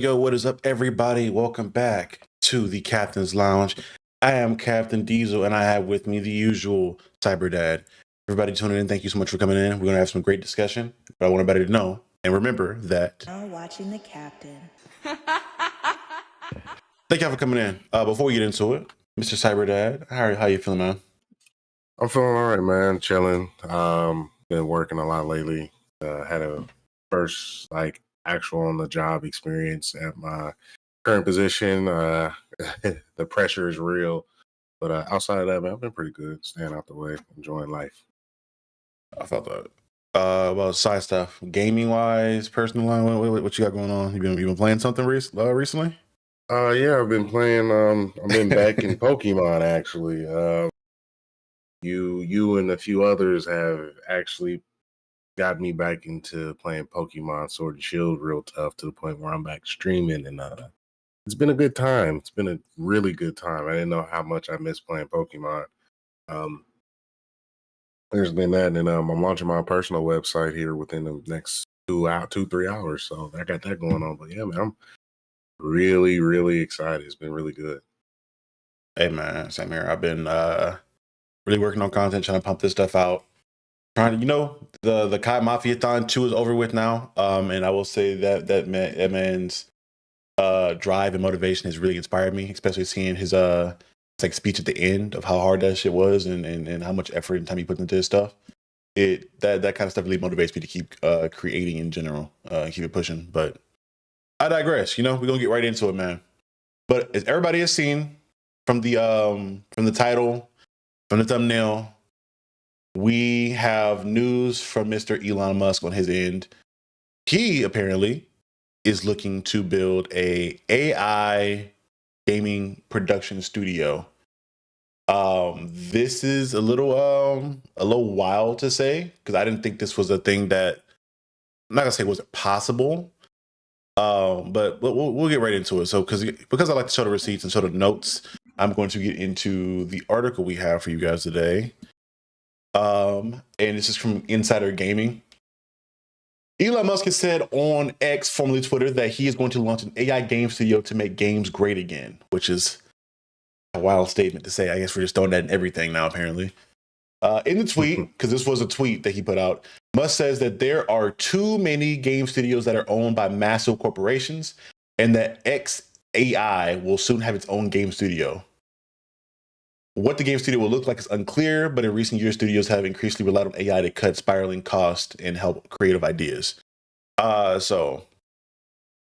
Yo, what is up, everybody? Welcome back to the Captain's Lounge. I am Captain Diesel, and I have with me the usual Cyber Dad. Everybody tuning in, thank you so much for coming in. We're going to have some great discussion, but I want everybody to know and remember that... Now watching the Captain. Thank y'all for coming in. Before we get into it, Mr. Cyber Dad, how you feeling, man? I'm feeling all right, man. Chilling. Been working a lot lately. Had a first actual on the job experience at my current position. The pressure is real, but outside of that, man, I've been pretty good. Staying out the way, enjoying life. I felt that. Well, side stuff, gaming wise, personal line, what you got going on? You been playing something recently? Yeah, I've been playing. I've been back in Pokemon actually. You and a few others have actually got me back into playing Pokemon Sword and Shield real tough to the point where I'm back streaming, and it's been a good time. It's been a really good time. I didn't know how much I missed playing Pokemon. There's been that, and I'm launching my personal website here within the next 3 hours. So I got that going on. But yeah, man, I'm really, really excited. It's been really good. Hey man, same here. I've been really working on content, trying to pump this stuff out. Trying to, the Kai Mafia-thon 2 is over with now. And I will say that man's drive and motivation has really inspired me, especially seeing his speech at the end of how hard that shit was and how much effort and time he put into his stuff. That kind of stuff really motivates me to keep creating in general, keep it pushing. But I digress. We're gonna get right into it, man. But as everybody has seen from the title, from the thumbnail, we have news from Mr. Elon Musk on his end. He apparently is looking to build a AI gaming production studio. This is a little wild to say, because I didn't think this was a thing that, I'm not gonna say was it possible, but we'll get right into it. So because I like to show the receipts and show the notes, I'm going to get into the article we have for you guys today. And this is from Insider Gaming. Elon Musk has said on X, formerly Twitter, that he is going to launch an AI game studio to make games great again, which is a wild statement to say. I guess we're just throwing that in everything now, apparently. In the tweet, because this was a tweet that he put out, Musk says that there are too many game studios that are owned by massive corporations, and that XAI will soon have its own game studio. What the game studio will look like is unclear, but in recent years, studios have increasingly relied on AI to cut spiraling costs and help creative ideas. So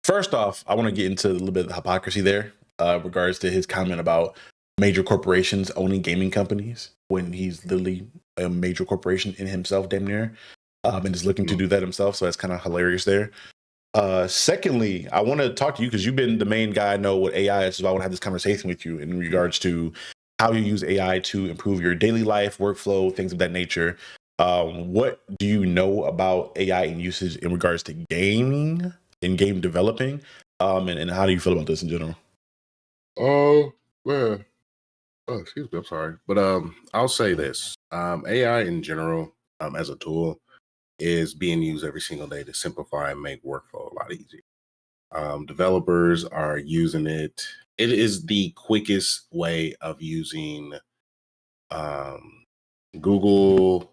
first off, I want to get into a little bit of the hypocrisy there, regards to his comment about major corporations owning gaming companies when he's literally a major corporation in himself, damn near, and is looking to do that himself. So that's kind of hilarious there. Secondly, I want to talk to you because you've been the main guy I know what AI is. So I want to have this conversation with you in regards to how you use AI to improve your daily life, workflow, things of that nature. What do you know about AI and usage in regards to gaming and game developing? And how do you feel about this in general? Oh, man. Oh, excuse me. I'm sorry. But I'll say this. AI in general, as a tool, is being used every single day to simplify and make workflow a lot easier. Developers are using it. It is the quickest way of using Google,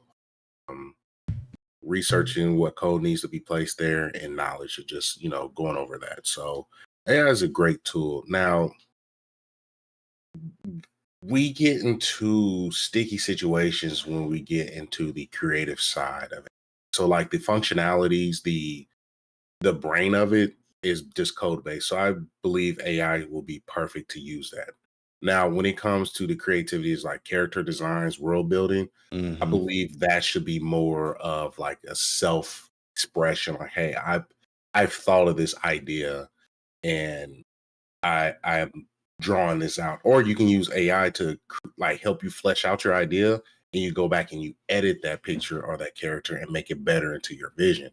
researching what code needs to be placed there, and knowledge of just, going over that. So AI is a great tool. Now, we get into sticky situations when we get into the creative side of it. So like the functionalities, the brain of it is just code based. So I believe AI will be perfect to use that. Now, when it comes to the creativities like character designs, world building, I Mm-hmm. believe that should be more of like a self expression. Like, hey, I've thought of this idea and I'm drawing this out. Or you can use AI to like help you flesh out your idea, and you go back and you edit that picture or that character and make it better into your vision.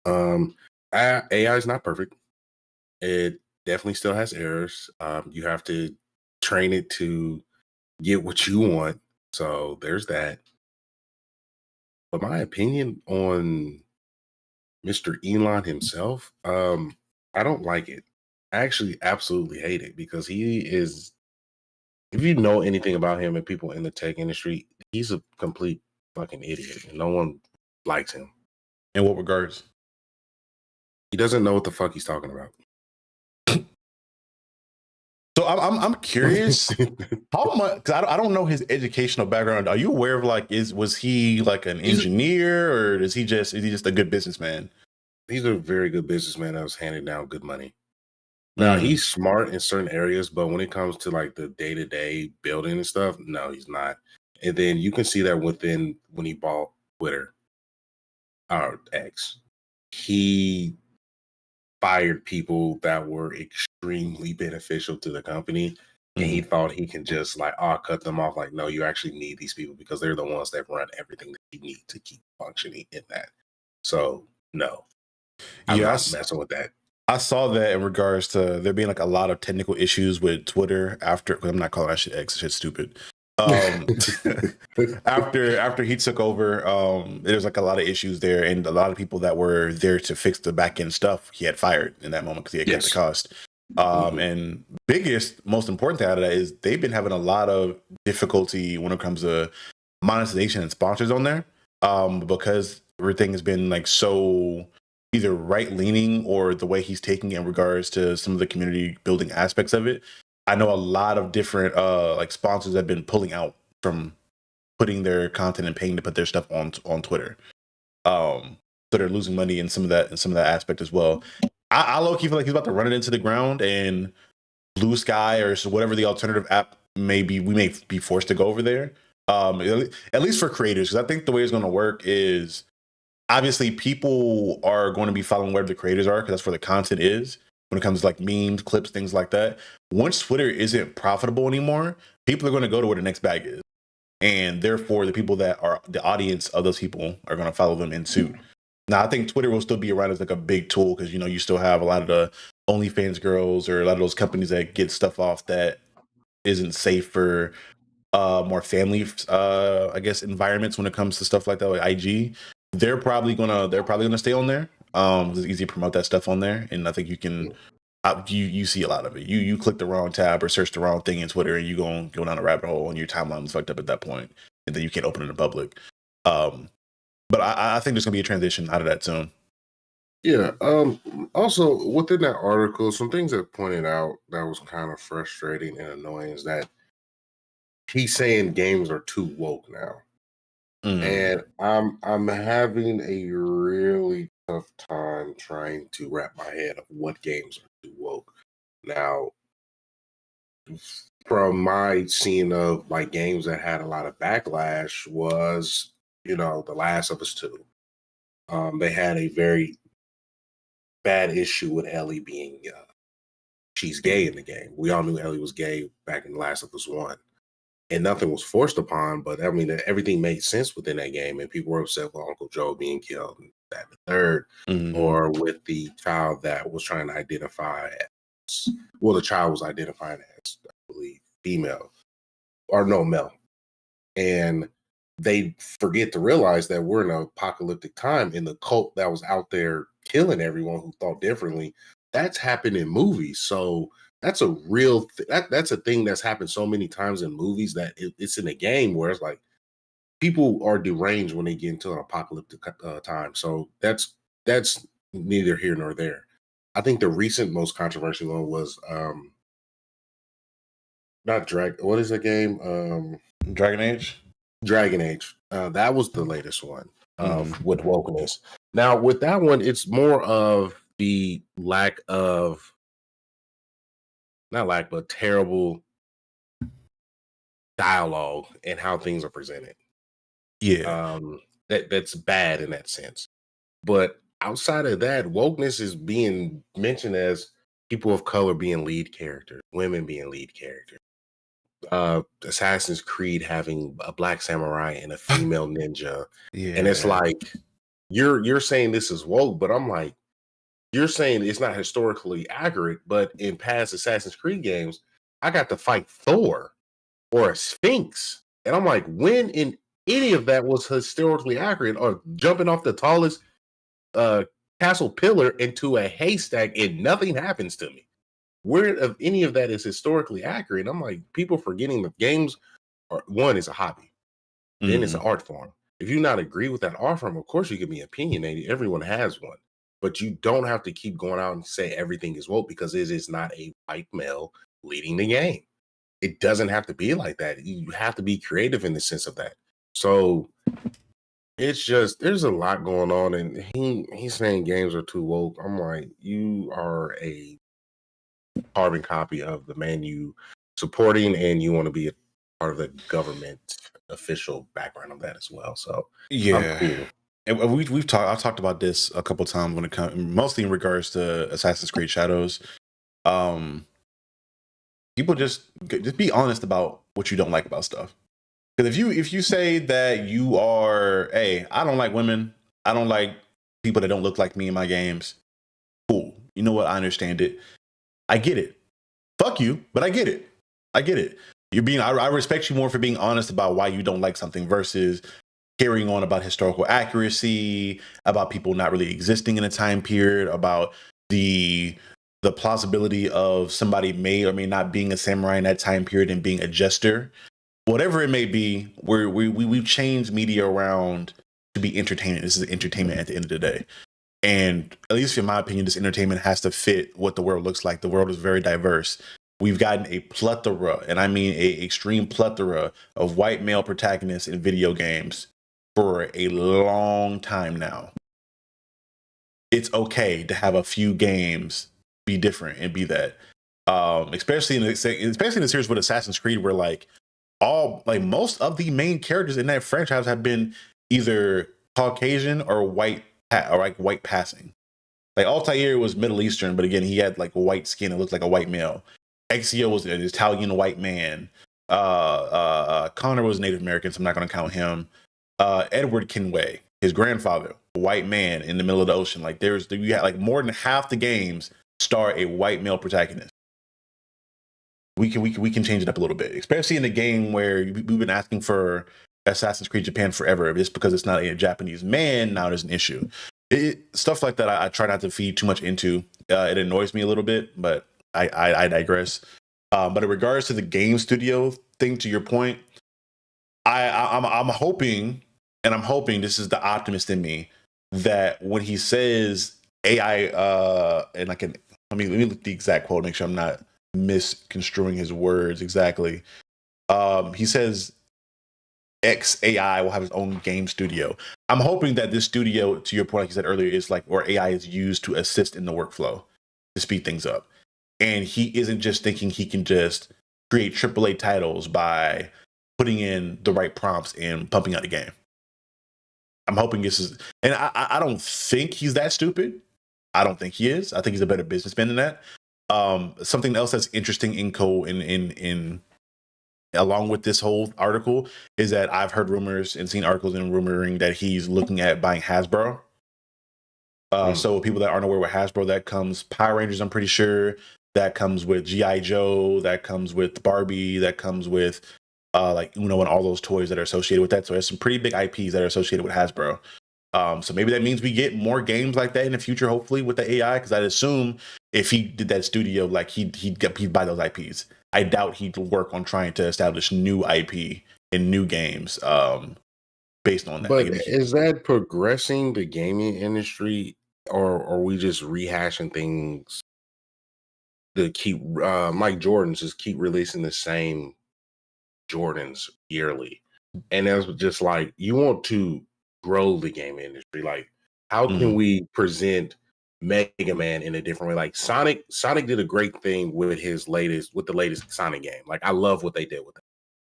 Um, AI is not perfect. It definitely still has errors. You have to train it to get what you want. So there's that. But my opinion on Mr. Elon himself, I don't like it. I actually absolutely hate it because he is, if you know anything about him and people in the tech industry, he's a complete fucking idiot and no one likes him. In what regards? He doesn't know what the fuck he's talking about. So I'm curious. How much? Because I don't know his educational background. Are you aware of like was he like an engineer or is he just a good businessman? He's a very good businessman that was handing down good money. Now he's smart in certain areas, but when it comes to like the day-to-day building and stuff, no, he's not. And then you can see that within when he bought Twitter or X, he fired people that were extremely beneficial to the company. And he thought he can just like, cut them off. Like, no, you actually need these people because they're the ones that run everything that you need to keep functioning in that. So no, I'm not messing with that. I saw that in regards to there being like a lot of technical issues with Twitter after. I'm not calling that shit X. Shit's stupid. After he took over, there's like a lot of issues there, and a lot of people that were there to fix the back end stuff he had fired in that moment because he had cut the cost. And most important thing out of that is they've been having a lot of difficulty when it comes to monetization and sponsors on there, because everything has been like so either right leaning or the way he's taking it in regards to some of the community building aspects of it. I know a lot of different like sponsors have been pulling out from putting their content and paying to put their stuff on Twitter. So they're losing money in some of that aspect as well. I low key feel like he's about to run it into the ground, and Blue Sky or whatever the alternative app may be, we may be forced to go over there. At least for creators, because I think the way it's going to work is obviously people are going to be following where the creators are because that's where the content is when it comes to like memes, clips, things like that. Once Twitter isn't profitable anymore, people are going to go to where the next bag is. And therefore, the people that are the audience of those people are going to follow them in suit. Now, I think Twitter will still be around as like a big tool because, you still have a lot of the OnlyFans girls or a lot of those companies that get stuff off that isn't safe for more family, I guess, environments when it comes to stuff like that, like IG. They're probably gonna stay on there. It's easy to promote that stuff on there, and I think you can. You see a lot of it. You click the wrong tab or search the wrong thing in Twitter, and you go down a rabbit hole, and your timeline is fucked up at that point, and then you can't open it in public. But I think there's gonna be a transition out of that soon. Yeah. Also, within that article, some things that pointed out that was kind of frustrating and annoying is that he's saying games are too woke now. And I'm having a really tough time trying to wrap my head of what games are too woke. Now, from my scene of like games that had a lot of backlash was, The Last of Us 2. They had a very bad issue with Ellie being she's gay in the game. We all knew Ellie was gay back in The Last of Us 1. And nothing was forced upon, but I mean, everything made sense within that game. And people were upset with Uncle Joe being killed, and that and the third, or with the child that was trying to identify as, the child was identifying as, I believe, female or no, male. And they forget to realize that we're in an apocalyptic time, and the cult that was out there killing everyone who thought differently, that's happened in movies. So that's a real that's a thing that's happened so many times in movies that it's in a game where it's like people are deranged when they get into an apocalyptic time. So that's neither here nor there. I think the recent most controversial one was not what is the game? Dragon Age. Dragon Age. That was the latest one with wokeness. Now with that one, it's more of the lack of not lack, but terrible dialogue and how things are presented. Yeah. That's bad in that sense. But outside of that, wokeness is being mentioned as people of color being lead characters, women being lead characters. Assassin's Creed having a black samurai and a female ninja. And it's Yeah. like you're saying this is woke, but I'm like, you're saying it's not historically accurate, but in past Assassin's Creed games, I got to fight Thor or a Sphinx. And I'm like, when in any of that was historically accurate, or jumping off the tallest uh castle pillar into a haystack and nothing happens to me. Where of any of that is historically accurate? I'm like, people forgetting that games are one is a hobby, then it's an Mhm. art form. If you not agree with that art form, of course you can be opinionated. Everyone has one, but you don't have to keep going out and say everything is woke because it is not a white male leading the game. It doesn't have to be like that. You have to be creative in the sense of that. So it's just there's a lot going on, and he's saying games are too woke. I'm like, you are a carbon copy of the man you supporting, and you want to be a part of the government official background of that as well. So I'm Yeah. cool. And we've talked. I've talked about this a couple times when it comes, mostly in regards to Assassin's Creed Shadows. Um, People just be honest about what you don't like about stuff. Because if you say that you are, hey, I don't like women, I don't like people that don't look like me in my games. Cool. You know what? I understand it. I get it. Fuck you, but I get it. I get it. I respect you more for being honest about why you don't like something versus carrying on about historical accuracy, about people not really existing in a time period, about the the plausibility of somebody may or may not being a samurai in that time period and being a jester. Whatever it may be, we've changed media around to be entertainment. This is entertainment at the end of the day. And at least in my opinion, this entertainment has to fit what the world looks like. The world is very diverse. We've gotten a plethora, and I mean a extreme plethora of white male protagonists in video games for a long time now. It's okay to have a few games be different and be that. Especially in the series with Assassin's Creed, where most of the main characters in that franchise have been either Caucasian or white passing. Like Altair was Middle Eastern, but again, he had like white skin and looked like a white male. Exio was an Italian white man. Connor was Native American, so I'm not going to count him. Edward Kenway, his grandfather, white man in the middle of the ocean. Like you had like more than half the games star a white male protagonist. We can change it up a little bit, especially in a game where we've been asking for Assassin's Creed Japan forever. Just because it's not a Japanese man, now there's an issue. Stuff like that, I try not to feed too much into. It annoys me a little bit, but I digress. But in regards to the game studio thing, to your point, I'm hoping, and I'm hoping this is the optimist in me, that when he says AI, and I can let me look at the exact quote, make sure I'm not misconstruing his words exactly. He says XAI will have his own game studio. I'm hoping that this studio, to your point, like you said earlier, is like where AI is used to assist in the workflow to speed things up. And he isn't just thinking he can just create AAA titles by putting in the right prompts and pumping out the game. I'm hoping this is, and I don't think he's that stupid. I don't think he is. I think he's a better businessman than that. Something else that's interesting in along with this whole article is that I've heard rumors and seen articles and rumoring that he's looking at buying Hasbro. So people that aren't aware with Hasbro, that comes Power Rangers, I'm pretty sure. That comes with G.I. Joe. That comes with Barbie. That comes with like Uno and all those toys that are associated with that. So there's some pretty big IPs that are associated with Hasbro. So maybe that means we get more games like that in the future, hopefully with the AI. Because I'd assume if he did that studio, like he'd buy those IPs. I doubt he'd work on trying to establish new IP and new games based on that. But Like, is that progressing the gaming industry, or are we just rehashing things to keep Mike Jordans just keep releasing the same Jordans yearly? And that's just like, you want to grow the game industry. Like, how can mhm. we present Mega Man in a different way. Like Sonic did a great thing with the latest Sonic game. Like I love what they did with it.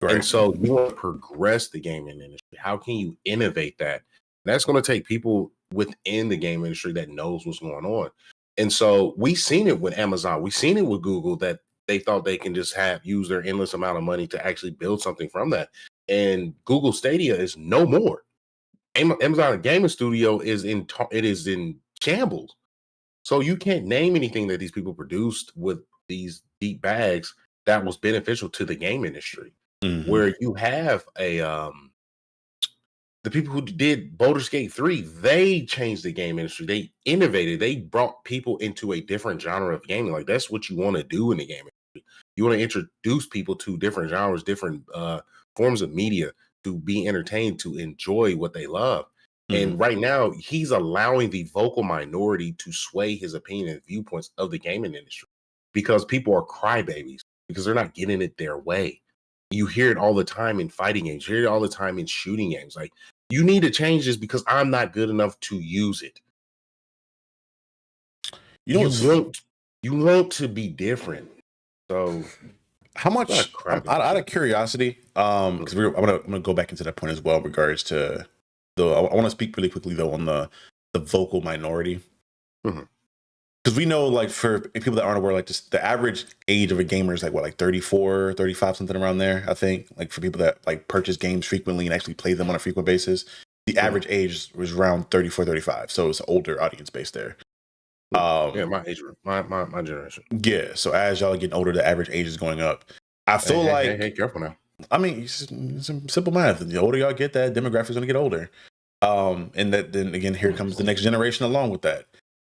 And Right. so you want to progress the gaming industry. How can you innovate that? That's going to take people within the game industry that knows what's going on. And so we've seen it with Amazon. We've seen it with Google that they thought they can just use their endless amount of money to actually build something from that. And Google Stadia is no more. Amazon Gaming Studio is in shambles. So you can't name anything that these people produced with these deep bags that was beneficial to the game industry. Mm-hmm. Where you have the people who did Baldur's Gate 3, they changed the game industry. They innovated. They brought people into a different genre of gaming. Like that's what you want to do in the game industry. You want to introduce people to different genres, different forms of media to be entertained, to enjoy what they love. Mm-hmm. And right now, he's allowing the vocal minority to sway his opinion and viewpoints of the gaming industry because people are crybabies because they're not getting it their way. You hear it all the time in fighting games. You hear it all the time in shooting games. Like, you need to change this because I'm not good enough to use it. You want to be different. So how much out of curiosity, because I'm gonna go back into that point as well in regards to I want to speak really quickly though on the vocal minority. Because we know, like, for people that aren't aware, like, just the average age of a gamer is like what, like 34, 35, something around there, I think. Like, for people that like purchase games frequently and actually play them on a frequent basis, the average age was around 34, 35. So it's an older audience base there. Yeah, my age group, my generation. Yeah, so as y'all getting older, the average age is going up. I feel hey, careful now. I mean, it's simple math. The older y'all get, that demographic's going to get older. And then again, here comes the next generation along with that.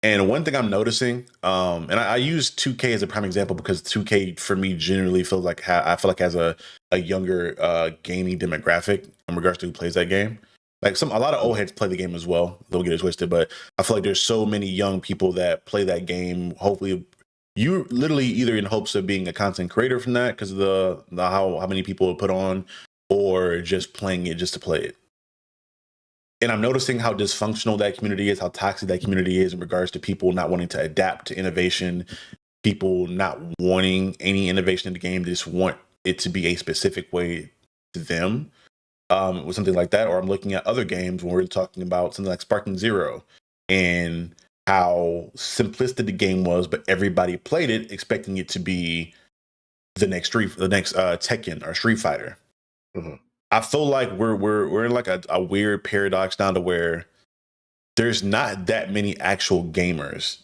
And one thing I'm noticing, and I use 2K as a prime example because 2K for me generally feels like I feel like has a younger gaming demographic in regards to who plays that game. Like a lot of old heads play the game as well. Don't get it twisted, but I feel like there's so many young people that play that game. Hopefully, you literally either in hopes of being a content creator from that because of the how many people put on, or just playing it just to play it. And I'm noticing how dysfunctional that community is, how toxic that community is in regards to people not wanting to adapt to innovation, people not wanting any innovation in the game, they just want it to be a specific way to them, with something like that. Or I'm looking at other games when we're talking about something like Sparking Zero and how simplistic the game was, but everybody played it expecting it to be the next Tekken or Street Fighter. I feel like we're in like a weird paradox now to where there's not that many actual gamers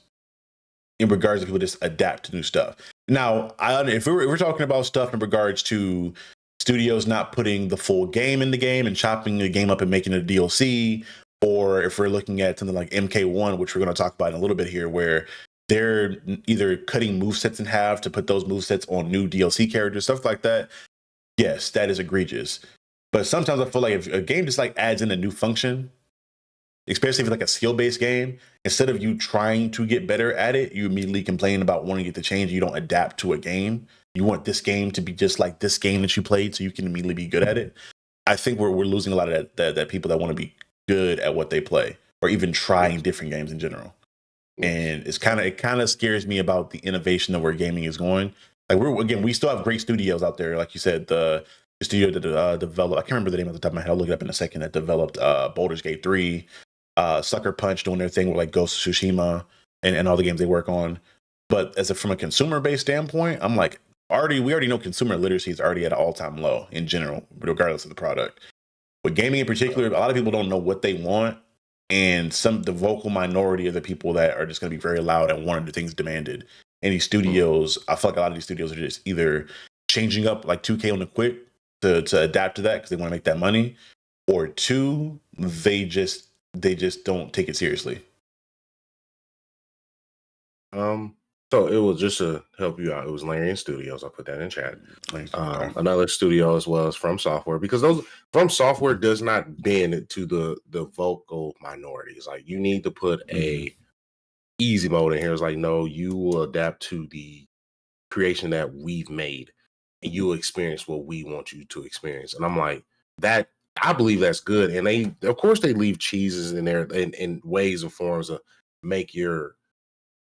in regards to people just adapt to new stuff. Now, if we're talking about stuff in regards to studios not putting the full game in the game and chopping the game up and making it a DLC, or if we're looking at something like MK1, which we're going to talk about in a little bit here, where they're either cutting movesets in half to put those movesets on new DLC characters, stuff like that. Yes, that is egregious. But sometimes I feel like if a game just like adds in a new function, especially if it's like a skill-based game, instead of you trying to get better at it, you immediately complain about wanting it to change. You don't adapt to a game. You want this game to be just like this game that you played so you can immediately be good at it. I think we're losing a lot of that people that want to be good at what they play or even trying different games in general. And it kind of scares me about the innovation of where gaming is going. Like we still have great studios out there. Like you said, the studio that developed, I can't remember the name off the top of my head, I'll look it up in a second, that developed Baldur's Gate 3, Sucker Punch doing their thing with like Ghost of Tsushima and all the games they work on. But from a consumer-based standpoint, I'm like, we already know consumer literacy is already at an all-time low in general, regardless of the product. With gaming in particular, a lot of people don't know what they want, and the vocal minority of the people that are just going to be very loud and wanting the things demanded. And these studios, I feel like a lot of these studios are just either changing up like 2K on the quick to adapt to that because they want to make that money, or two, they just don't take it seriously. So it was just to help you out. It was Larian Studios. I put that in chat. Another studio as well as From Software, because From Software does not bend to the vocal minorities. Like, you need to put a easy mode in here. It's like, no, you will adapt to the creation that we've made, and you will experience what we want you to experience. And I'm like, that I believe that's good. And of course they leave cheeses in there in ways and forms of make your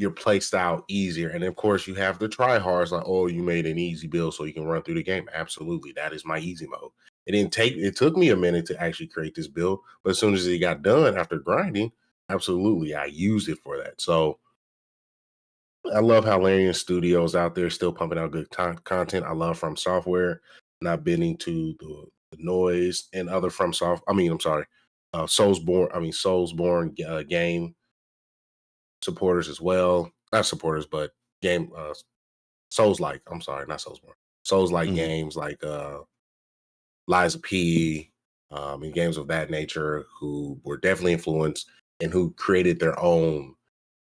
your play style easier. And of course, you have the tryhards like, oh, you made an easy build so you can run through the game. Absolutely, that is my easy mode. It took me a minute to actually create this build, but as soon as it got done after grinding, absolutely, I used it for that. So I love how Larian Studios out there still pumping out good content. I love From Software, not bending to the noise and other From Soft. I mean, I'm sorry, Soulsborne game supporters as well. Not supporters, but game Souls like. I'm sorry, not Soulsborne. Souls like Mhm. games like Liza P, and games of that nature, who were definitely influenced and who created their own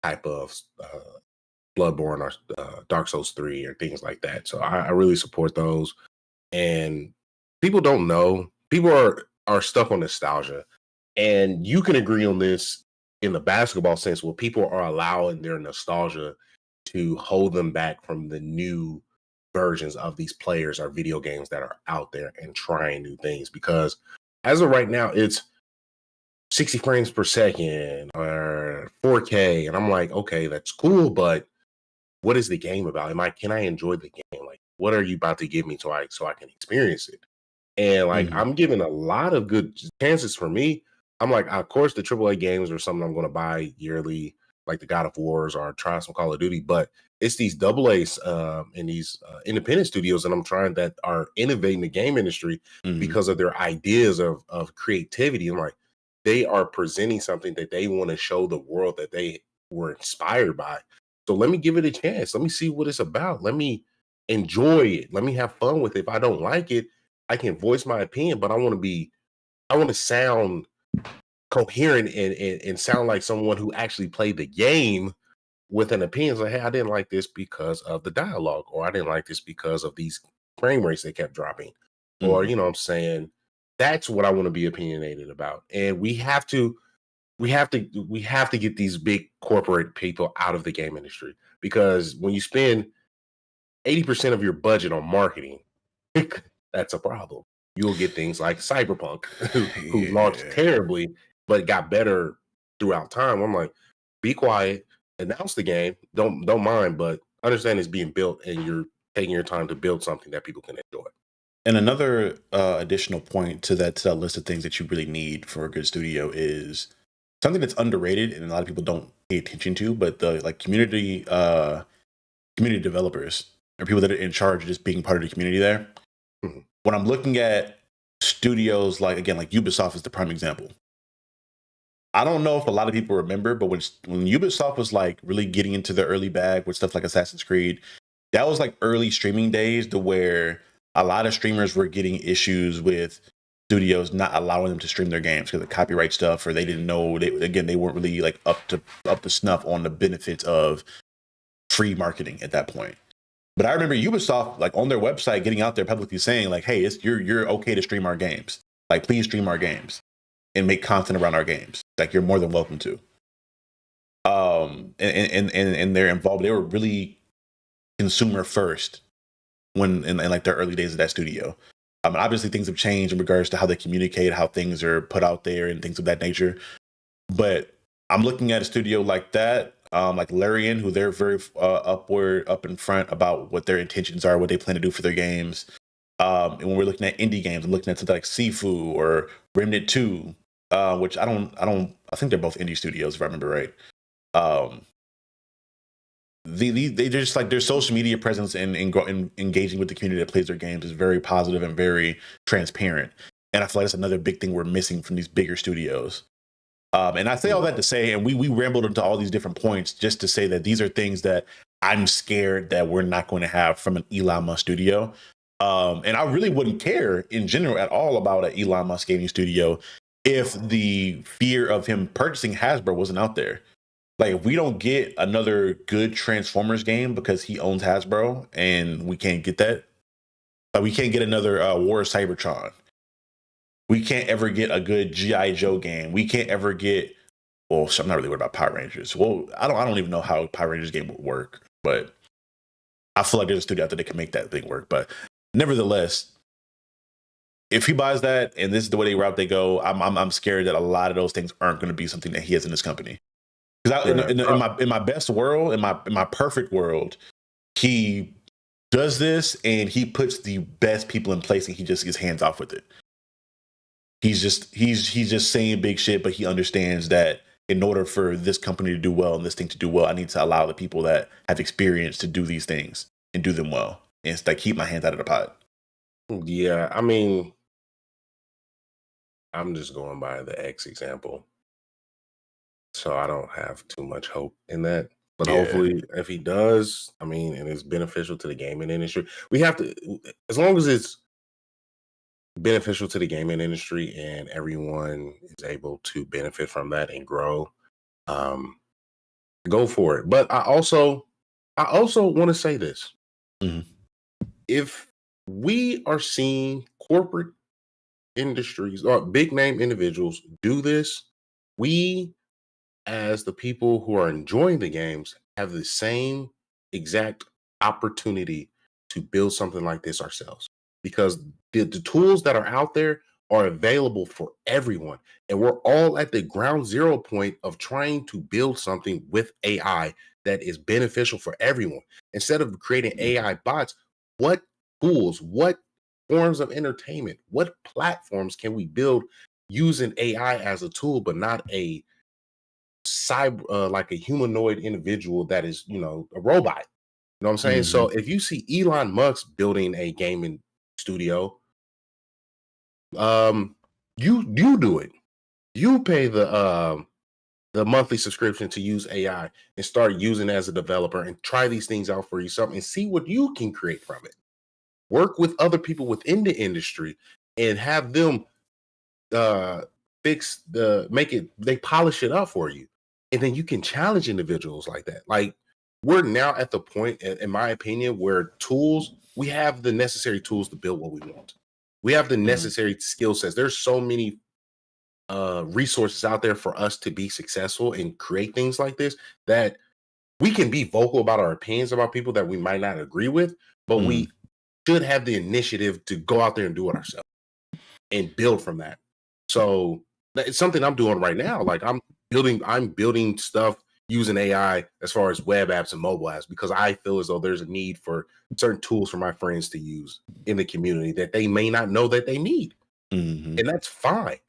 type of Bloodborne or Dark Souls 3 or things like that. So I really support those. And people don't know. People are stuck on nostalgia. And you can agree on this in the basketball sense where people are allowing their nostalgia to hold them back from the new versions of these players or video games that are out there and trying new things. Because as of right now, it's 60 frames per second or 4K. And I'm like, okay, that's cool, but what is the game about? Can I enjoy the game? Like, what are you about to give me so I can experience it? And like, Mhm. I'm giving a lot of good chances for me. I'm like, of course, the AAA games are something I'm going to buy yearly, like the God of Wars or try some Call of Duty. But it's these double A's and these independent studios that I'm trying that are innovating the game industry Mhm. because of their ideas of creativity. And like, they are presenting something that they want to show the world that they were inspired by. So let me give it a chance. Let me see what it's about. Let me enjoy it. Let me have fun with it. If I don't like it, I can voice my opinion, but I want to sound coherent and sound like someone who actually played the game with an opinion. It's like, hey, I didn't like this because of the dialogue, or I didn't like this because of these frame rates they kept dropping. Or, Mhm. you know what I'm saying? That's what I want to be opinionated about. And we have to get these big corporate people out of the game industry, because when you spend 80% of your budget on marketing, that's a problem. You'll get things like Cyberpunk, who launched Yeah. terribly but got better throughout time. I'm like, be quiet, announce the game, don't mind, but understand it's being built and you're taking your time to build something that people can enjoy. And another additional point to that list of things that you really need for a good studio is something that's underrated and a lot of people don't pay attention to, but the like community developers or people that are in charge of just being part of the community there. Mhm. When I'm looking at studios like again like Ubisoft is the prime example. I don't know if a lot of people remember, but when Ubisoft was like really getting into the early bag with stuff like Assassin's Creed, that was like early streaming days to where a lot of streamers were getting issues with studios not allowing them to stream their games because of copyright stuff, or they didn't know they weren't really like up to snuff on the benefits of free marketing at that point. But I remember Ubisoft like on their website getting out there publicly saying like, "Hey, you're okay to stream our games. Like, please stream our games and make content around our games. Like, you're more than welcome to." And they're involved. They were really consumer first in like their early days of that studio. Obviously, things have changed in regards to how they communicate, how things are put out there, and things of that nature. But I'm looking at a studio like that, like Larian, who they're very up in front about what their intentions are, what they plan to do for their games. And when we're looking at indie games, I'm looking at something like Sifu or Remnant 2, which I think they're both indie studios if I remember right. Um, they just like their social media presence and engaging with the community that plays their games is very positive and very transparent. And I feel like that's another big thing we're missing from these bigger studios. And I say all that to say, and we rambled into all these different points just to say that these are things that I'm scared that we're not going to have from an Elon Musk studio. And I really wouldn't care in general at all about an Elon Musk gaming studio if the fear of him purchasing Hasbro wasn't out there. Like, if we don't get another good Transformers game because he owns Hasbro and we can't get that, like we can't get another War of Cybertron. We can't ever get a good GI Joe game. We can't ever get. Well, so I'm not really worried about Power Rangers. Well, I don't even know how a Power Rangers game would work, but I feel like there's a studio out there that can make that thing work. But nevertheless, if he buys that and this is the way they route they go, I'm scared that a lot of those things aren't going to be something that he has in his company. Because Right. in my best world, in my perfect world, he does this and he puts the best people in place and he just gets hands off with it. He's just saying big shit, but he understands that in order for this company to do well and this thing to do well, I need to allow the people that have experience to do these things and do them well. And it's like keep my hands out of the pot. Yeah, I mean, I'm just going by the X example, so I don't have too much hope in that. But Yeah. hopefully, if he does, I mean, and it's beneficial to the gaming industry, we have to, as long as it's beneficial to the gaming industry and everyone is able to benefit from that and grow, um, go for it. But I also want to say this: Mhm. if we are seeing corporate industries or big name individuals do this, we as the people who are enjoying the games have the same exact opportunity to build something like this ourselves because the tools that are out there are available for everyone, and we're all at the ground zero point of trying to build something with AI that is beneficial for everyone instead of creating AI bots. What tools, what forms of entertainment, what platforms can we build using AI as a tool but not a cyber like a humanoid individual that is, a robot. You know what I'm saying? So Mhm. if you see Elon Musk building a gaming studio, um, you do it. You pay the monthly subscription to use AI and start using it as a developer and try these things out for yourself and see what you can create from it. Work with other people within the industry and have them uh they polish it up for you, and then you can challenge individuals like that. Like, we're now at the point in my opinion where we have the necessary tools to build what we want. We have the Mhm. necessary skill sets. There's so many resources out there for us to be successful and create things like this, that we can be vocal about our opinions about people that we might not agree with, but Mhm. we should have the initiative to go out there and do it ourselves and build from that. So it's something I'm doing right now. Like, I'm building stuff using AI as far as web apps and mobile apps because I feel as though there's a need for certain tools for my friends to use in the community that they may not know that they need. Mhm. And that's fine.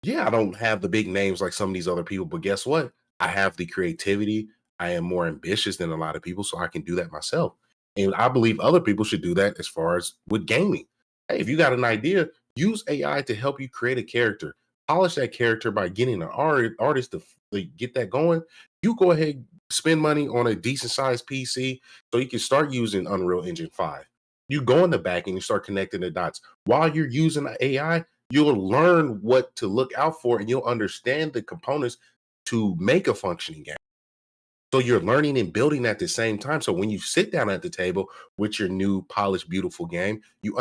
Yeah, I don't have the big names like some of these other people, but guess what? I have the creativity. I am more ambitious than a lot of people, so I can do that myself. And I believe other people should do that as far as with gaming. Hey, if you got an idea, use AI to help you create a character. Polish that character by getting an artist to get that going. You go ahead, spend money on a decent sized PC so you can start using Unreal Engine 5. You go in the back and you start connecting the dots. While you're using the AI, you'll learn what to look out for and you'll understand the components to make a functioning game. So you're learning and building at the same time. So when you sit down at the table with your new polished, beautiful game, you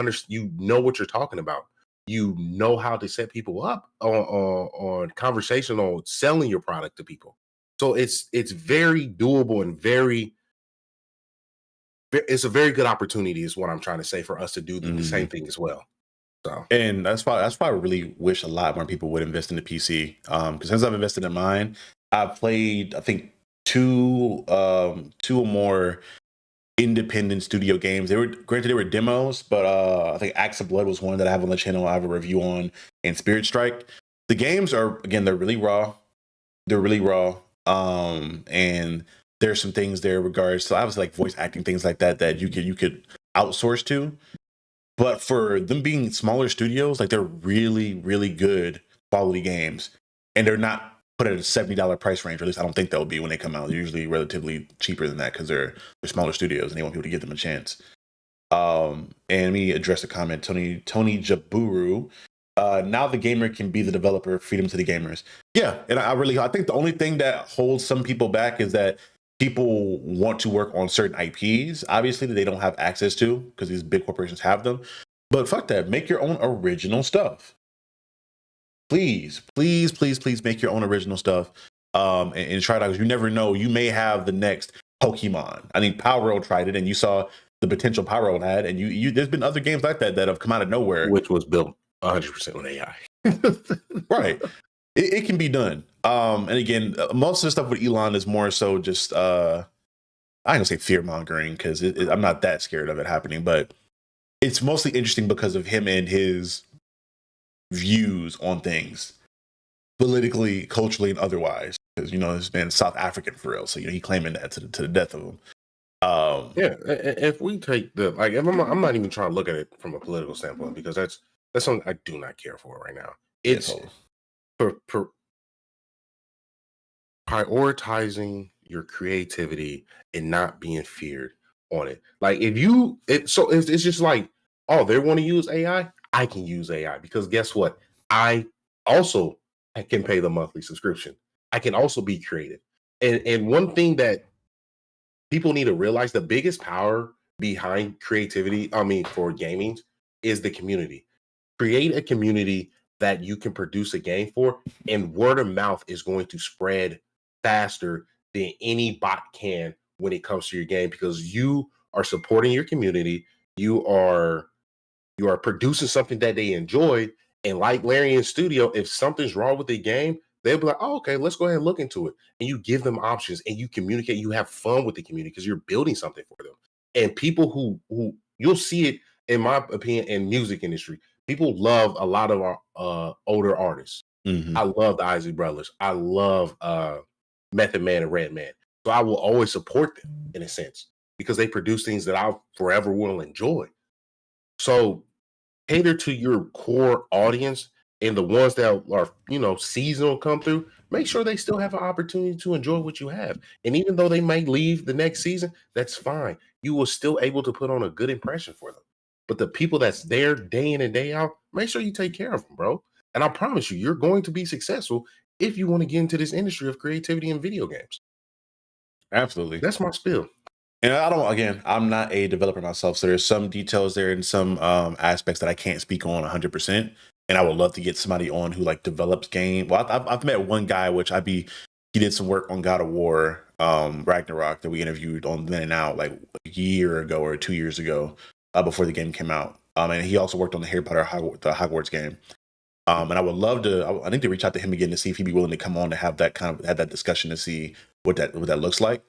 know what you're talking about. You know how to set people up on conversation on selling your product to people. So it's very doable and it's a very good opportunity, is what I'm trying to say, for us to do the same Mhm. thing as well. So And that's why I really wish a lot more people would invest in the PC. Because since I've invested in mine, I've played I think two or more independent studio games. They were granted they were demos, but I think Axe of Blood was one that I have on the channel. I have a review on, and Spirit Strike. The games are again they're really raw. They're really raw. And there's some things there regards to obviously like voice acting things like that that you could outsource to. But for them being smaller studios, like they're really, really good quality games. And they're not put at a $70 price range, or at least I don't think they'll be when they come out. They're usually relatively cheaper than that because they're smaller studios and they want people to give them a chance. And let me address the comment. Tony Jaburu. Now the gamer can be the developer, freedom to the gamers. Yeah, and I think the only thing that holds some people back is that people want to work on certain IPs, obviously, that they don't have access to because these big corporations have them. But fuck that. Make your own original stuff. Please, please, please, please make your own original stuff. And try it out, because you never know. You may have the next Pokemon. I mean, Power World tried it, and you saw the potential Power World had, and you there's been other games like that that have come out of nowhere. which was built 100% with AI. Right. it can be done. And again, most of the stuff with Elon is more so just I ain't gonna say fear mongering because I'm not that scared of it happening, but it's mostly interesting because of him and his views on things, politically, culturally, and otherwise. Because this man's South African for real, so he claiming that to the death of him. Yeah, if we take if I'm not even trying to look at it from a political standpoint because that's something I do not care for right now. Yeah, It's totally. Prioritizing your creativity and not being feared on it. Like if you it's just like, oh, they want to use AI, I can use AI because guess what? I also I can pay the monthly subscription. I can also be creative. And one thing that people need to realize, the biggest power behind creativity, I mean for gaming, is the community. Create a community that you can produce a game for, and word of mouth is going to spread faster than any bot can when it comes to your game because you are supporting your community. You are producing something that they enjoy. And like Larry in studio, if something's wrong with the game, they'll be like, oh, okay, let's go ahead and look into it. And you give them options and you communicate, you have fun with the community because you're building something for them. And people who you'll see it, in my opinion, in music industry, people love a lot of our older artists. Hmm. I love the Isley Brothers. I love Method Man and Redman. So I will always support them in a sense because they produce things that I forever will enjoy. So cater to your core audience, and the ones that are, seasonal come through, make sure they still have an opportunity to enjoy what you have. And even though they may leave the next season, that's fine. You will still able to put on a good impression for them. But the people that's there day in and day out, make sure you take care of them, bro. And I promise you, you're going to be successful if you want to get into this industry of creativity in video games. Absolutely. That's my spiel. And I'm not a developer myself, so there's some details there and some aspects that I can't speak on 100%. And I would love to get somebody on who like develops game. Well, I've met one guy, he did some work on God of War, Ragnarok, that we interviewed on Then and Out like a year ago or 2 years ago, before the game came out. And he also worked on the Harry Potter the Hogwarts game. And I would love to. I need to reach out to him again to see if he'd be willing to come on to have that discussion to see what that looks like.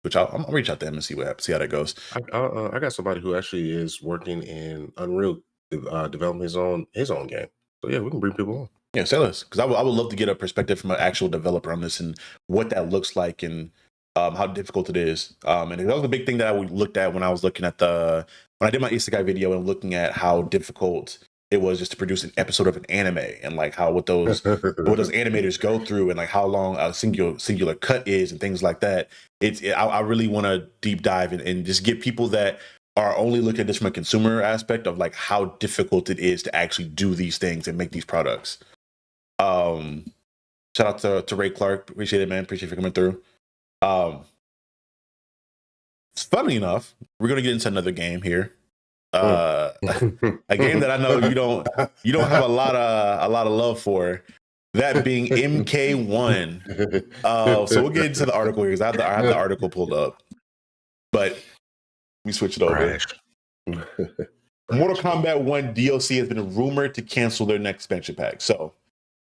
Which I'll reach out to him and see how that goes. I got somebody who actually is working in Unreal, developing his own game. So yeah, we can bring people on. Yeah, say less, because I would love to get a perspective from an actual developer on this and what that looks like and how difficult it is. And that was a big thing that I looked at when I was looking at when I did my Isekai video and looking at how difficult it was just to produce an episode of an anime and like what those animators go through and like how long a singular cut is and things like that. I really want to deep dive and just get people that are only looking at this from a consumer aspect of like how difficult it is to actually do these things and make these products. Um, Shout out to Ray Clark. Appreciate it, man. Appreciate you coming through. Um, Funny enough, we're gonna get into another game here. Uh, a game that I know you don't have a lot of love for. That being MK1. So we'll get into the article here because I have the article pulled up. But let me switch it over. Mortal Kombat 1 DLC has been rumored to cancel their next expansion pack. So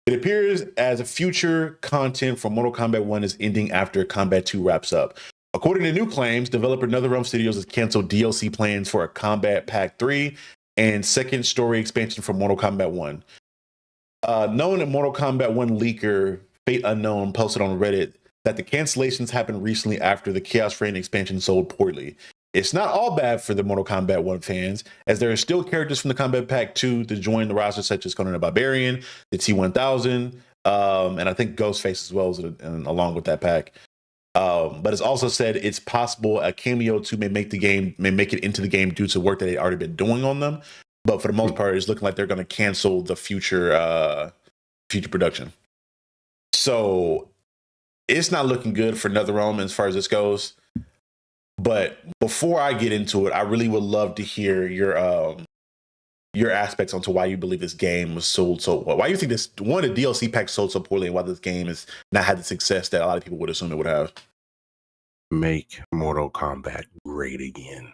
it appears as a future content for Mortal Kombat 1 is ending after Combat 2 wraps up. According to new claims, developer NetherRealm Studios has canceled DLC plans for a Combat Pack 3 and second story expansion for Mortal Kombat 1. Known at Mortal Kombat 1 leaker Fate Unknown posted on Reddit that the cancellations happened recently after the Chaos Reign expansion sold poorly. It's not all bad for the Mortal Kombat 1 fans, as there are still characters from the Combat Pack 2 to join the roster, such as Conan the Barbarian, the T-1000, and I think Ghostface as well, along with that pack. But it's also said it's possible a cameo 2 may make it into the game due to work that they'd already been doing on them. But for the most part, it's looking like they're going to cancel the future production. So it's not looking good for NetherRealm as far as this goes. But before I get into it, I really would love to hear your aspects onto why you believe this game was sold so well. Why you think the DLC pack sold so poorly, and why this game has not had the success that a lot of people would assume it would have. Make Mortal Kombat great again.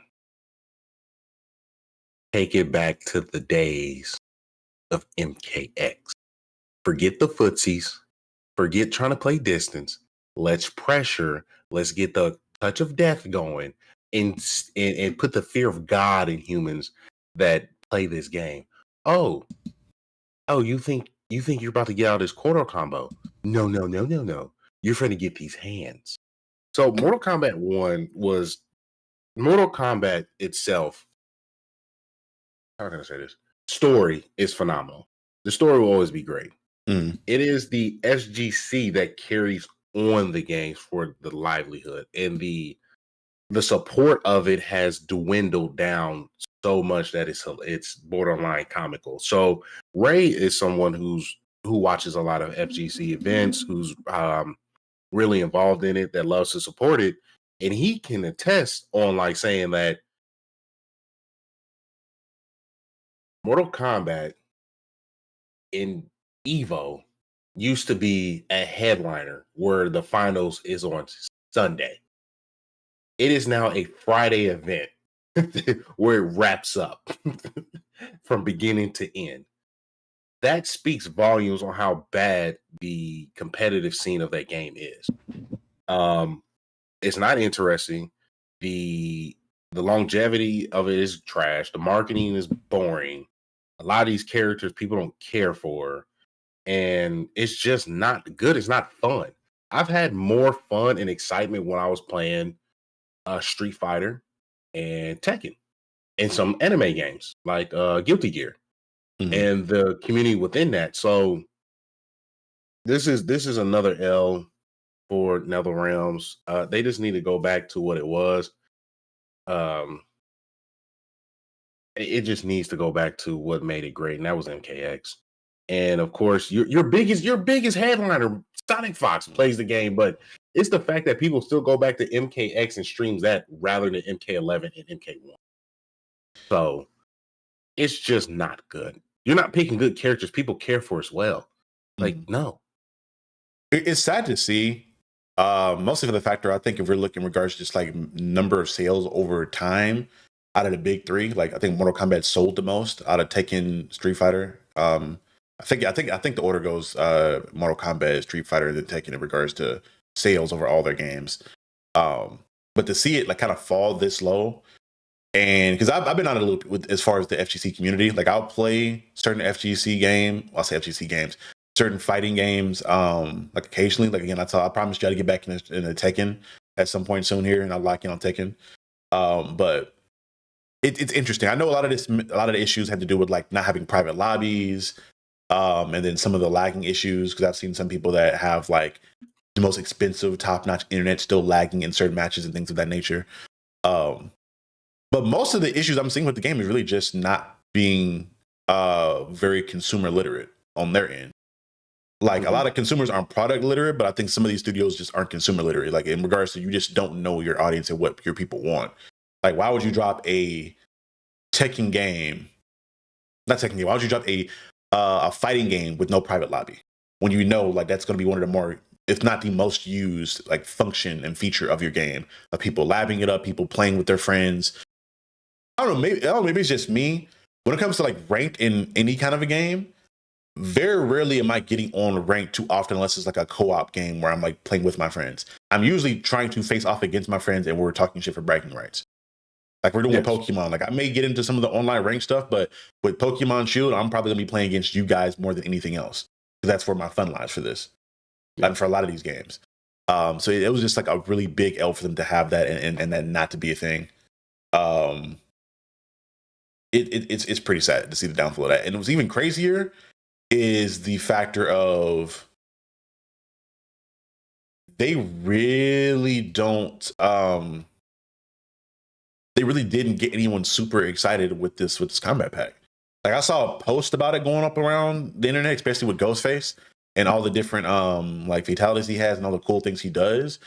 Take it back to the days of MKX. Forget the footsies. Forget trying to play distance. Let's pressure. Let's get the touch of death going, and put the fear of God in humans that play this game. Oh, you think you're about to get out of this quarter combo? No, no, no, no, no. You're trying to get these hands. So Mortal Kombat itself. How can I say this? Story is phenomenal. The story will always be great. Mm. It is the SGC that carries on the games for the livelihood, and the support of it has dwindled down so much that it's borderline comical. So Ray is someone who watches a lot of FGC events, who's really involved in it, that loves to support it, and he can attest on like saying that Mortal Kombat in Evo used to be a headliner where the finals is on Sunday. It is now a Friday event where it wraps up from beginning to end. That speaks volumes on how bad the competitive scene of that game is. It's not interesting. The longevity of it is trash. The marketing is boring. A lot of these characters people don't care for, and it's just not good. It's not fun. I've had more fun and excitement when I was playing Street Fighter and Tekken and some anime games like Guilty Gear and the community within that. So this is another L for NetherRealms. They just need to go back to what it was. It just needs to go back to what made it great, and that was MKX. And of course, your biggest headliner, Sonic Fox, plays the game, but it's the fact that people still go back to MKX and streams that rather than MK11 and MK1. So it's just not good. You're not picking good characters people care for as well. Like, no. It's sad to see. Mostly for the factor, I think if we're looking in regards to just like number of sales over time out of the big three, like I think Mortal Kombat sold the most out of Tekken, Street Fighter. I think the order goes Mortal Kombat, Street Fighter, then Tekken in regards to sales over all their games. But to see it like kind of fall this low, and because I've been on a loop with as far as the FGC community, like I'll play certain FGC game. Well, I'll say FGC games, certain fighting games, like occasionally. Like again, I promised you I'd get back in the Tekken at some point soon here, and I'll lock in on Tekken. But it's interesting. I know a lot of the issues have to do with like not having private lobbies, and then some of the lagging issues. Because I've seen some people that have like the most expensive, top-notch internet still lagging in certain matches and things of that nature. But most of the issues I'm seeing with the game is really just not being very consumer literate on their end. Like a lot of consumers aren't product literate, but I think some of these studios just aren't consumer literate. Like in regards to you just don't know your audience and what your people want. Like why would you drop a Tekken game? Not Tekken game. Why would you drop a fighting game with no private lobby when you know like that's going to be one of the more, if not the most used like function and feature of your game, of people labbing it up, people playing with their friends. I don't know. Maybe it's just me. When it comes to like ranked in any kind of a game, very rarely am I getting on ranked too often unless it's like a co-op game where I'm like playing with my friends. I'm usually trying to face off against my friends and we're talking shit for bragging rights. Like we're doing Pokemon. Like I may get into some of the online rank stuff, but with Pokemon Shield, I'm probably gonna be playing against you guys more than anything else. Because that's where my fun lies for this. And for a lot of these games. So it was just like a really big L for them to have that and that not to be a thing. It's pretty sad to see the downfall of that. And it was even crazier is the factor of they really didn't get anyone super excited with this combat pack. Like I saw a post about it going up around the internet, especially with Ghostface and all the different like fatalities he has and all the cool things he does.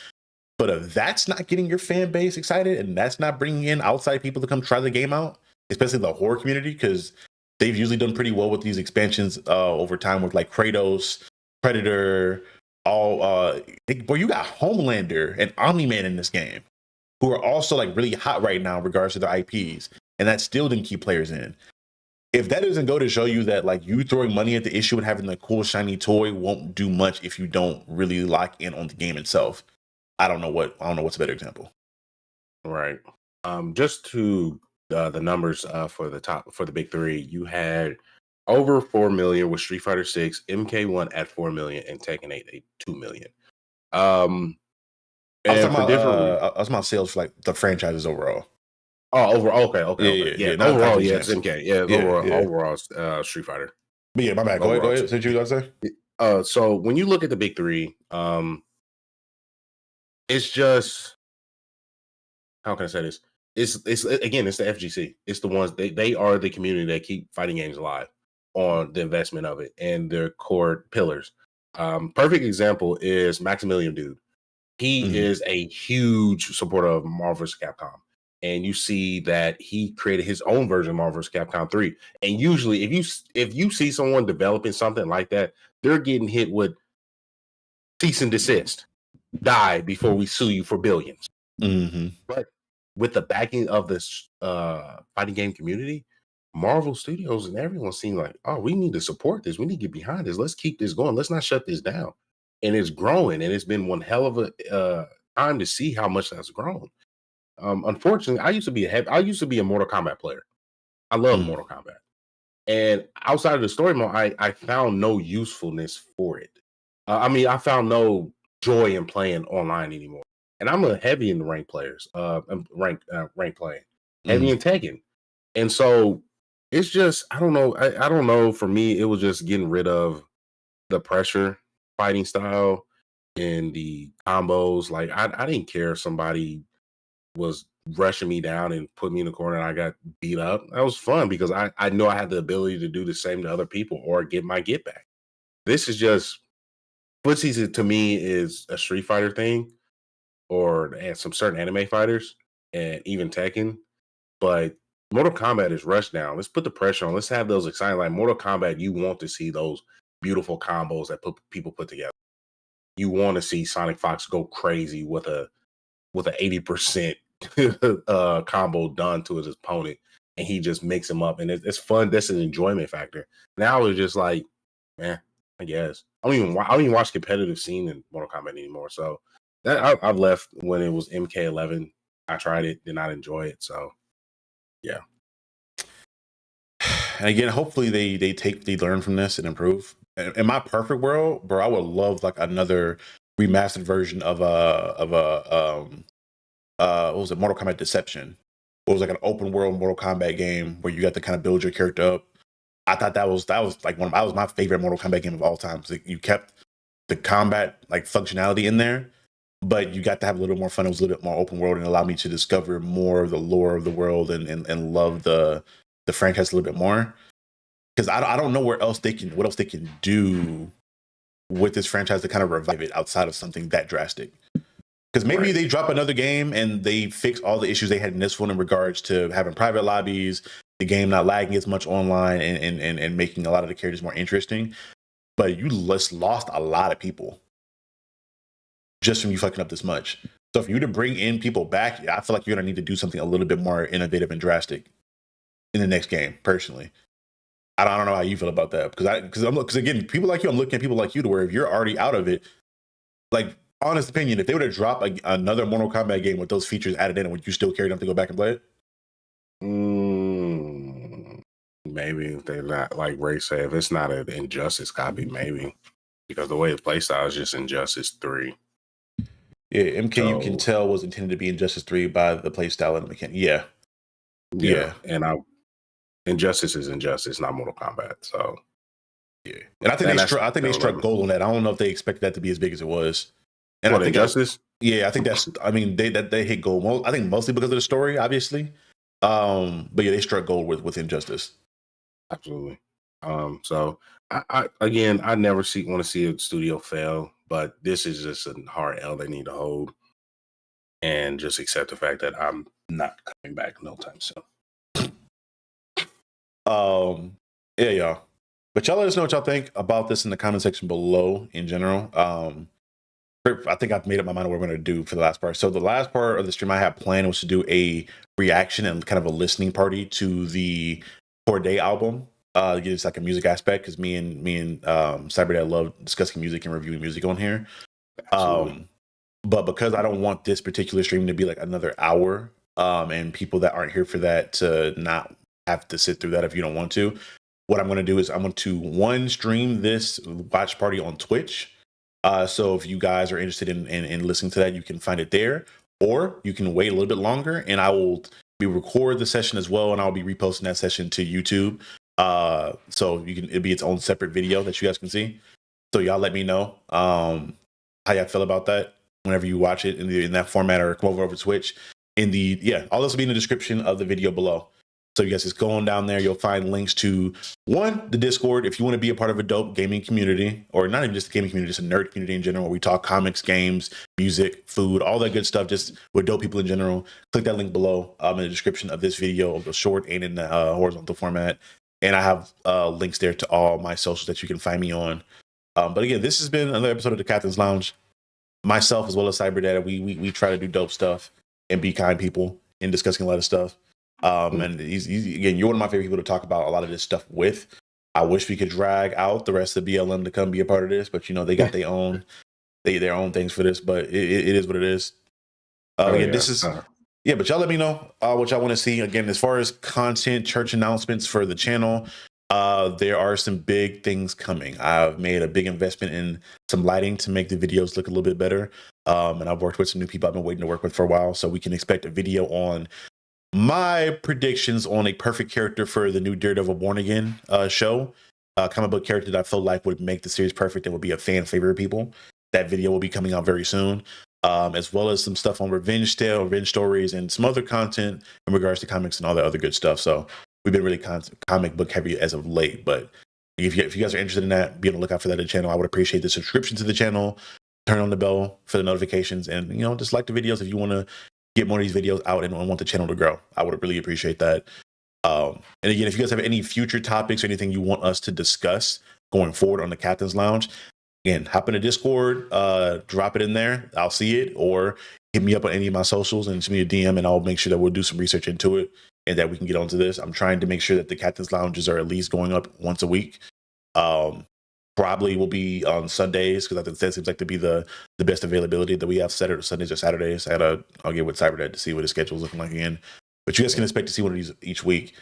But if that's not getting your fan base excited and that's not bringing in outside people to come try the game out, especially the horror community, because they've usually done pretty well with these expansions over time with like Kratos, Predator, boy, you got Homelander and Omni-Man in this game who are also like really hot right now in regards to their IPs, and that still didn't keep players in. if that doesn't go to show you that like you throwing money at the issue and having the cool shiny toy won't do much if you don't really lock in on the game itself. I don't know what's a better example. Right. Just to the numbers for the big three, you had over 4 million with Street Fighter 6, MK1 at 4 million, and Tekken 8 at 2 million. I was And talking for about different I was talking about sales for like the franchises overall. overall, okay. Yeah, Not overall, package yeah, it's games. MK. Yeah, overall, Street Fighter. But yeah, my bad. Go Overall, ahead. Say what you guys say. so when you look at the big three, it's just, how can I say this? It's again, it's the FGC. It's the ones they are the community that keep fighting games alive on the investment of it and their core pillars. Perfect example is Maximilian Dude. He is a huge supporter of Marvel vs. Capcom. And you see that he created his own version of Marvel vs. Capcom 3. And usually if you see someone developing something like that, they're getting hit with cease and desist. Die before we sue you for billions. But with the backing of this fighting game community, Marvel Studios and everyone seemed like, oh, we need to support this. We need to get behind this. Let's keep this going. Let's not shut this down. And it's growing, and it's been one hell of a time to see how much that's grown. Unfortunately, I used to be a Mortal Kombat player. I love Mortal Kombat, and outside of the story mode, I found no usefulness for it. I found no joy in playing online anymore. And I'm a heavy in the rank players, rank playing, heavy in Tekken, and so it's just I don't know. I don't know. For me, it was just getting rid of the pressure fighting style and the combos. Like I didn't care if somebody was rushing me down and put me in the corner and I got beat up. That was fun because I know I had the ability to do the same to other people or get my get back. This is just footsie to me is a Street Fighter thing or and some certain anime fighters and even Tekken. But Mortal Kombat is rushed down. Let's put the pressure on. Let's have those exciting like Mortal Kombat. You want to see those beautiful combos that people put together. You want to see Sonic Fox go crazy with a 80% combo done to his opponent, and he just makes him up, and it's fun. That's an enjoyment factor. Now it's just like, man, I guess I don't even watch competitive scene in Mortal Kombat anymore. So that I've left when it was MK11. I tried it, did not enjoy it. So yeah. And again, hopefully they learn from this and improve. In my perfect world, bro, I would love like another remastered version of what was it, Mortal Kombat Deception. It was like an open world Mortal Kombat game where you got to kind of build your character up. I thought that was like that was my favorite Mortal Kombat game of all time. So you kept the combat like functionality in there, but you got to have a little more fun. It was a little bit more open world and allowed me to discover more of the lore of the world and love the franchise a little bit more. Because I don't know what else they can do with this franchise to kind of revive it outside of something that drastic. Because maybe they drop another game and they fix all the issues they had in this one in regards to having private lobbies, the game not lagging as much online, and making a lot of the characters more interesting. But you just lost a lot of people just from you fucking up this much. So for you to bring in people back, I feel like you're gonna need to do something a little bit more innovative and drastic in the next game. Personally, I don't know how you feel about that because again, people like you, I'm looking at people like you to where if you're already out of it, like. Honest opinion, if they were to drop another Mortal Kombat game with those features added in, would you still carry them to go back and play it? Maybe if they're not, like Ray said, if it's not an Injustice copy, maybe. Because the way the playstyle is just Injustice 3. Yeah, MK you can tell was intended to be Injustice 3 by the playstyle and the mechanic. Yeah. And Injustice is Injustice, not Mortal Kombat. So yeah. And I think they struck gold on that. I don't know if they expected that to be as big as it was. And I think Injustice? I think they hit gold. I think mostly because of the story, obviously. But yeah, they struck gold with Injustice. Absolutely. So I never want to see a studio fail, but this is just a hard L they need to hold, and just accept the fact that I'm not coming back no time soon. Yeah, y'all. But y'all let us know what y'all think about this in the comment section below. In general, I think I've made up my mind what we're going to do for the last part. So the last part of the stream I had planned was to do a reaction and kind of a listening party to the for a day album. It's like a music aspect because me and Cyberdad love discussing music and reviewing music on here. Absolutely. But because I don't want this particular stream to be like another hour, and people that aren't here for that to not have to sit through that if you don't want to, what I'm going to do is I'm going to stream this watch party on Twitch. So if you guys are interested in listening to that, you can find it there, or you can wait a little bit longer, and I will record the session as well, and I'll be reposting that session to YouTube. So it'll be its own separate video that you guys can see. So y'all let me know how y'all feel about that whenever you watch it in that format, or come over Twitch. All this will be in the description of the video below. So you guys just go on down there. You'll find links to the Discord if you want to be a part of a dope gaming community, or not even just a gaming community, just a nerd community in general, where we talk comics, games, music, food, all that good stuff, just with dope people in general. Click that link below in the description of this video, of the short and in the horizontal format. And I have links there to all my socials that you can find me on. But again, this has been another episode of the Captain's Lounge. Myself as well as Cyberdad, we try to do dope stuff and be kind people in discussing a lot of stuff. And he's again, you're one of my favorite people to talk about a lot of this stuff with. I wish we could drag out the rest of BLM to come be a part of this, but they got their own things for this. But it is what it is. This is but y'all let me know what y'all want to see. Again, as far as content, church announcements for the channel, there are some big things coming. I've made a big investment in some lighting to make the videos look a little bit better. And I've worked with some new people I've been waiting to work with for a while, so we can expect a video on my predictions on a perfect character for the new Daredevil Born Again show. Comic book character that I feel like would make the series perfect and would be a fan favorite people. That video will be coming out very soon. As well as some stuff on revenge stories, and some other content in regards to comics and all that other good stuff. So we've been really comic book heavy as of late. But if you guys are interested in that, be on the lookout for that in the channel. I would appreciate the subscription to the channel, turn on the bell for the notifications, and just like the videos if you want to get more of these videos out and want the channel to grow. I would really appreciate that. And again, if you guys have any future topics or anything you want us to discuss going forward on the Captain's Lounge, again, hop in the Discord, drop it in there. I'll see it, or hit me up on any of my socials and send me a DM, and I'll make sure that we'll do some research into it and that we can get onto this. I'm trying to make sure that the Captain's Lounges are at least going up once a week. Probably will be on Sundays, because I think that seems like to be the best availability that we have. Sundays or Saturdays. I'll get with Cyberdad to see what his schedule is looking like again. But you guys can expect to see one of these each week.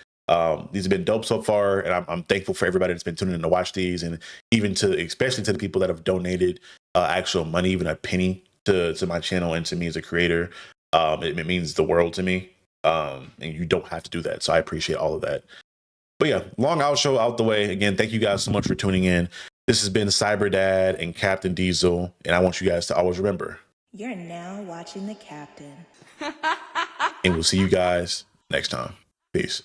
These have been dope so far, and I'm thankful for everybody that's been tuning in to watch these, and even especially to the people that have donated actual money, even a penny to my channel and to me as a creator. It means the world to me, and you don't have to do that. So I appreciate all of that. But yeah, long outro out the way. Again, thank you guys so much for tuning in. This has been Cyberdad and Captain Diesel, and I want you guys to always remember, you're now watching the Captain. And we'll see you guys next time. Peace.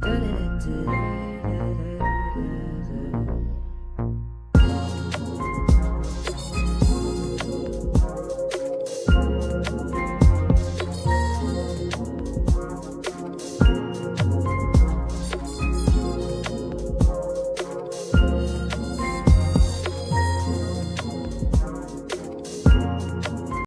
Da-da-da-da-da-da-da.